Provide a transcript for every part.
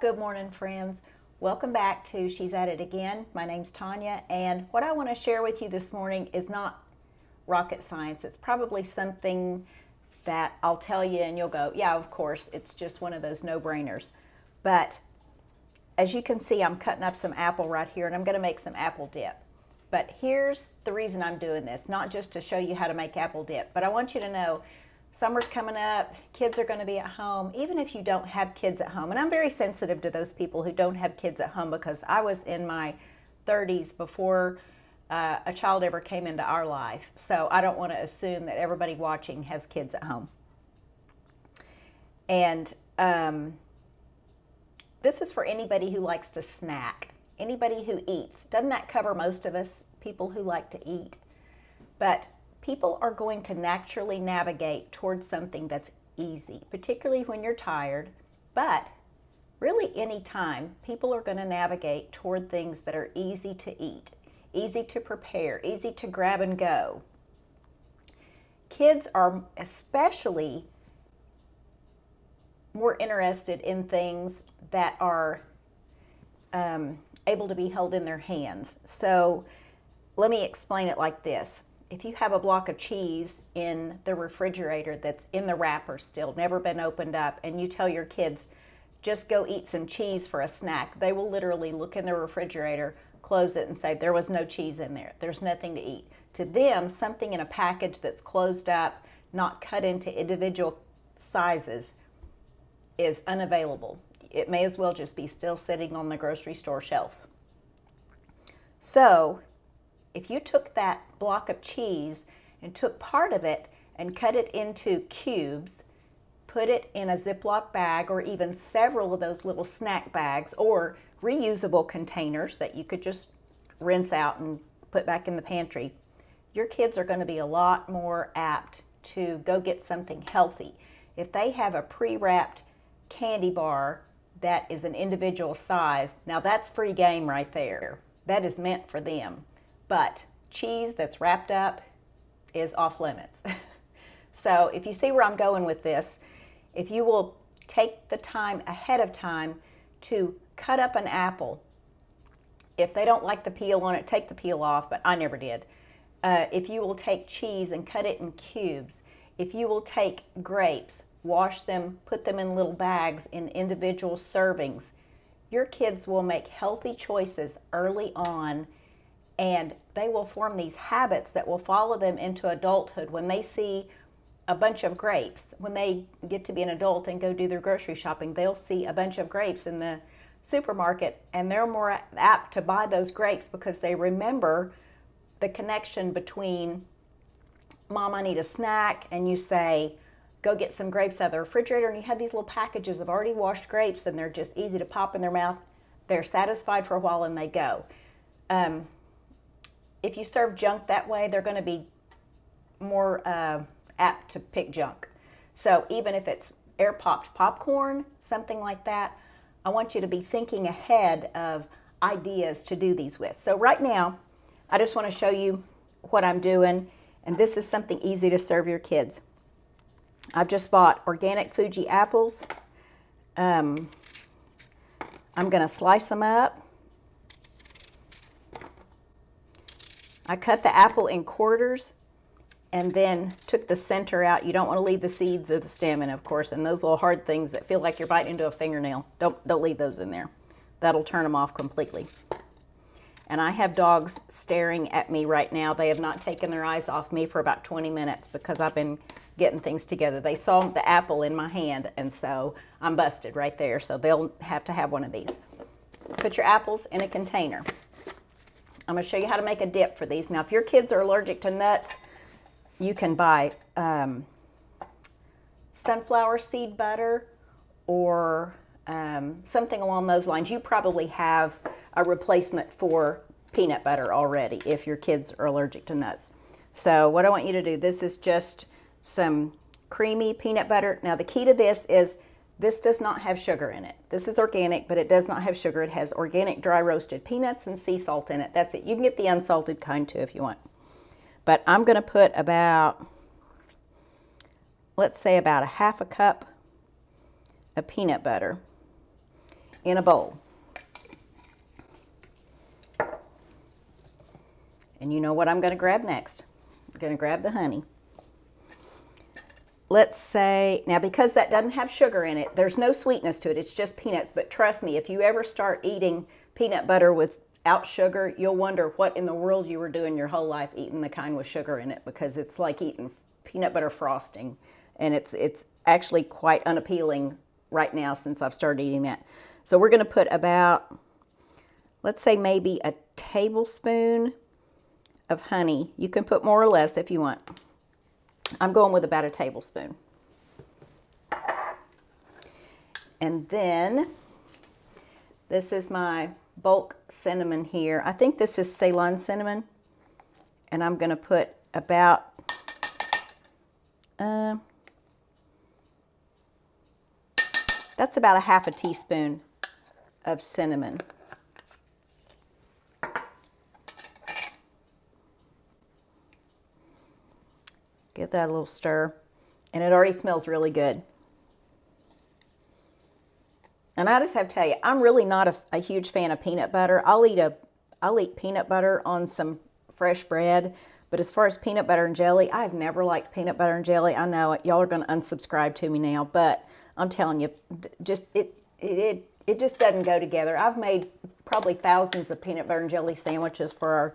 Good morning, friends. Welcome back to She's At It Again. My name's Tanya, and what I want to share with you this morning is not rocket science. It's probably something that I'll tell you and you'll go, yeah, of course, it's just one of those no-brainers. But as you can see, I'm cutting up some apple right here, and I'm going to make some apple dip. But here's the reason I'm doing this, not just to show you how to make apple dip, but I want you to know summer's coming up, kids are going to be at home, even if you don't have kids at home. And I'm very sensitive to those people who don't have kids at home because I was in my 30s before a child ever came into our life. So I don't want to assume that everybody watching has kids at home. And this is for anybody who likes to snack, anybody who eats. Doesn't that cover most of us, people who like to eat? But people are going to naturally navigate towards something that's easy, particularly when you're tired. But really any time, people are going to navigate toward things that are easy to eat, easy to prepare, easy to grab and go. Kids are especially more interested in things that are able to be held in their hands. So let me explain it like this. If you have a block of cheese in the refrigerator that's in the wrapper still, never been opened up, and you tell your kids, just go eat some cheese for a snack, they will literally look in the refrigerator, close it, and say, there was no cheese in there. There's nothing to eat. To them, something in a package that's closed up, not cut into individual sizes, is unavailable. It may as well just be still sitting on the grocery store shelf. So if you took that block of cheese and took part of it and cut it into cubes, put it in a Ziploc bag or even several of those little snack bags or reusable containers that you could just rinse out and put back in the pantry, your kids are going to be a lot more apt to go get something healthy. If they have a pre-wrapped candy bar that is an individual size, now that's free game right there. That is meant for them. But cheese that's wrapped up is off limits. So if you see where I'm going with this, if you will take the time ahead of time to cut up an apple, if they don't like the peel on it, take the peel off, but I never did. If you will take cheese and cut it in cubes, if you will take grapes, wash them, put them in little bags in individual servings, your kids will make healthy choices early on, and they will form these habits that will follow them into adulthood. When they see a bunch of grapes, when they get to be an adult and go do their grocery shopping, they'll see a bunch of grapes in the supermarket, and they're more apt to buy those grapes because they remember the connection between, Mom, I need a snack, and you say, go get some grapes out of the refrigerator, and you have these little packages of already washed grapes, and they're just easy to pop in their mouth. They're satisfied for a while, and they go. If you serve junk that way, they're going to be more apt to pick junk. So even if it's air-popped popcorn, something like that, I want you to be thinking ahead of ideas to do these with. So right now, I just want to show you what I'm doing, and this is something easy to serve your kids. I've just bought organic Fuji apples. I'm going to slice them up. I cut the apple in quarters and then took the center out. You don't want to leave the seeds or the stem in, of course, and those little hard things that feel like you're biting into a fingernail. Don't leave those in there. That'll turn them off completely. And I have dogs staring at me right now. They have not taken their eyes off me for about 20 minutes because I've been getting things together. They saw the apple in my hand, and so I'm busted right there. So they'll have to have one of these. Put your apples in a container. I'm going to show you how to make a dip for these. Now, if your kids are allergic to nuts, you can buy sunflower seed butter or something along those lines. You probably have a replacement for peanut butter already if your kids are allergic to nuts. So what I want you to do, this is just some creamy peanut butter. Now, the key to this is this does not have sugar in it. This is organic, but it does not have sugar. It has organic dry roasted peanuts and sea salt in it. That's it. You can get the unsalted kind too if you want. But I'm going to put about, let's say about a half a cup of peanut butter in a bowl. And you know what I'm going to grab next? I'm going to grab the honey. Let's say, now because that doesn't have sugar in it, there's no sweetness to it, it's just peanuts. But trust me, if you ever start eating peanut butter without sugar, you'll wonder what in the world you were doing your whole life eating the kind with sugar in it, because it's like eating peanut butter frosting. And it's actually quite unappealing right now since I've started eating that. So we're going to put about, let's say maybe a tablespoon of honey. You can put more or less if you want. I'm going with about a tablespoon. And then this is my bulk cinnamon here. I think this is Ceylon cinnamon. And I'm going to put about that's about a half a teaspoon of cinnamon. Give that a little stir. And it already smells really good. And I just have to tell you, I'm really not a huge fan of peanut butter. I'll eat peanut butter on some fresh bread. But as far as peanut butter and jelly, I've never liked peanut butter and jelly. I know it. Y'all are going to unsubscribe to me now, but I'm telling you, just it just doesn't go together. I've made probably thousands of peanut butter and jelly sandwiches for our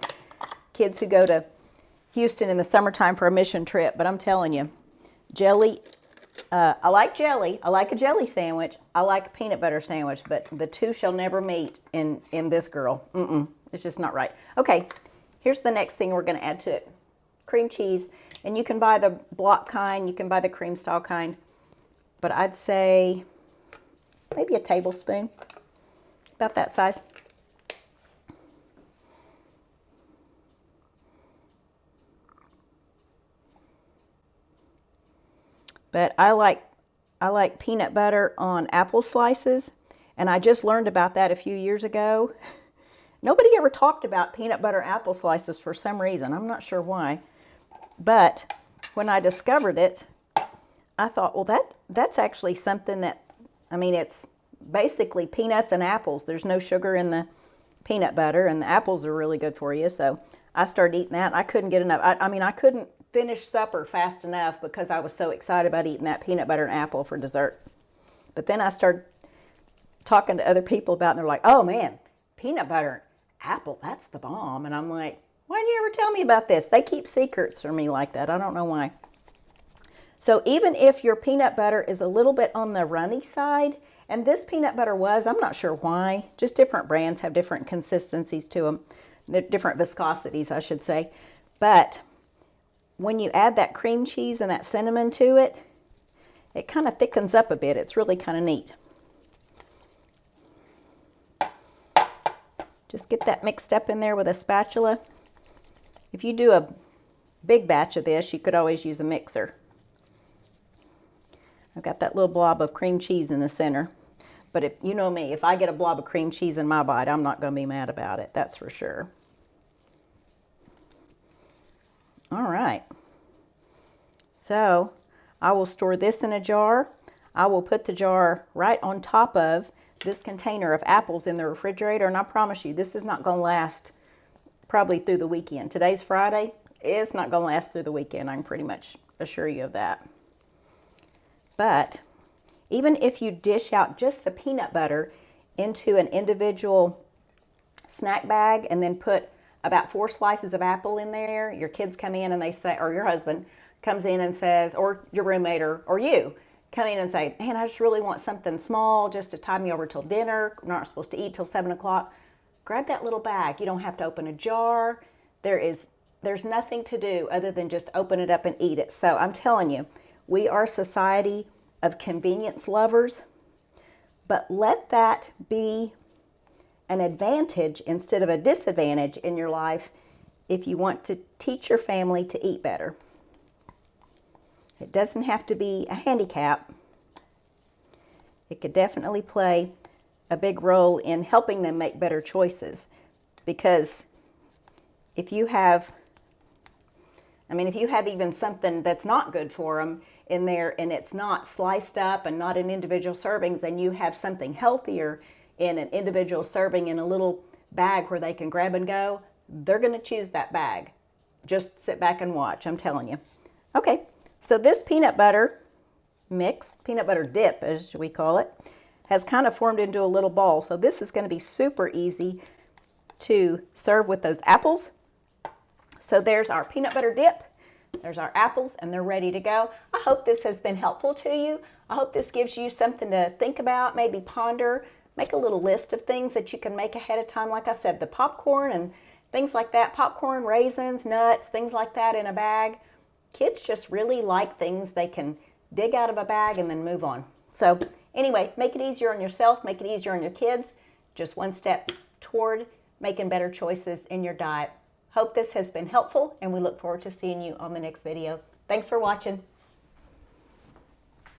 kids who go to Houston in the summertime for a mission trip, but I'm telling you, jelly, I like jelly. I like a jelly sandwich. I like a peanut butter sandwich, but the two shall never meet in this girl. It's just not right. Okay, here's the next thing we're going to add to it. Cream cheese, and you can buy the block kind, you can buy the cream style kind, but I'd say maybe a tablespoon, about that size. But I like peanut butter on apple slices, and I just learned about that a few years ago. Nobody ever talked about peanut butter apple slices for some reason. I'm not sure why. But when I discovered it, I thought, well, that's actually something that, I mean, it's basically peanuts and apples. There's no sugar in the peanut butter, and the apples are really good for you. So I started eating that. I couldn't get enough. I mean, I couldn't finish supper fast enough because I was so excited about eating that peanut butter and apple for dessert. But then I started talking to other people about it, and they're like, oh man, peanut butter and apple, that's the bomb. And I'm like, why didn't you ever tell me about this? They keep secrets from me like that. I don't know why. So even if your peanut butter is a little bit on the runny side, and this peanut butter was, I'm not sure why, just different brands have different consistencies to them, different viscosities, I should say. But when you add that cream cheese and that cinnamon to it, it kind of thickens up a bit. It's really kind of neat. Just get that mixed up in there with a spatula. If you do a big batch of this, you could always use a mixer. I've got that little blob of cream cheese in the center. But if you know me, if I get a blob of cream cheese in my bite, I'm not going to be mad about it. That's for sure. All right. So I will store this in a jar. I will put the jar right on top of this container of apples in the refrigerator. And I promise you, this is not going to last probably through the weekend. Today's Friday. It's not going to last through the weekend. I can pretty much assure you of that. But even if you dish out just the peanut butter into an individual snack bag and then put about 4 slices of apple in there, your kids come in and they say, or your husband comes in and says, or your roommate or you come in and say, man, I just really want something small just to tide me over till dinner. I'm not supposed to eat till 7 o'clock. Grab that little bag. You don't have to open a jar. There's nothing to do other than just open it up and eat it. So I'm telling you, we are a society of convenience lovers, but let that be an advantage instead of a disadvantage in your life if you want to teach your family to eat better. It doesn't have to be a handicap. It could definitely play a big role in helping them make better choices, because if you have even something that's not good for them in there and it's not sliced up and not in individual servings, and you have something healthier in an individual serving in a little bag where they can grab and go, they're going to choose that bag. Just sit back and watch, I'm telling you. Okay, so this peanut butter mix, peanut butter dip as we call it, has kind of formed into a little ball. So this is going to be super easy to serve with those apples. So there's our peanut butter dip, there's our apples, and they're ready to go. I hope this has been helpful to you. I hope this gives you something to think about, maybe ponder, make a little list of things that you can make ahead of time. Like I said, the popcorn and things like that, popcorn, raisins, nuts, things like that in a bag. Kids just really like things they can dig out of a bag and then move on. So anyway, make it easier on yourself, make it easier on your kids. Just one step toward making better choices in your diet. Hope this has been helpful, and we look forward to seeing you on the next video. Thanks for watching.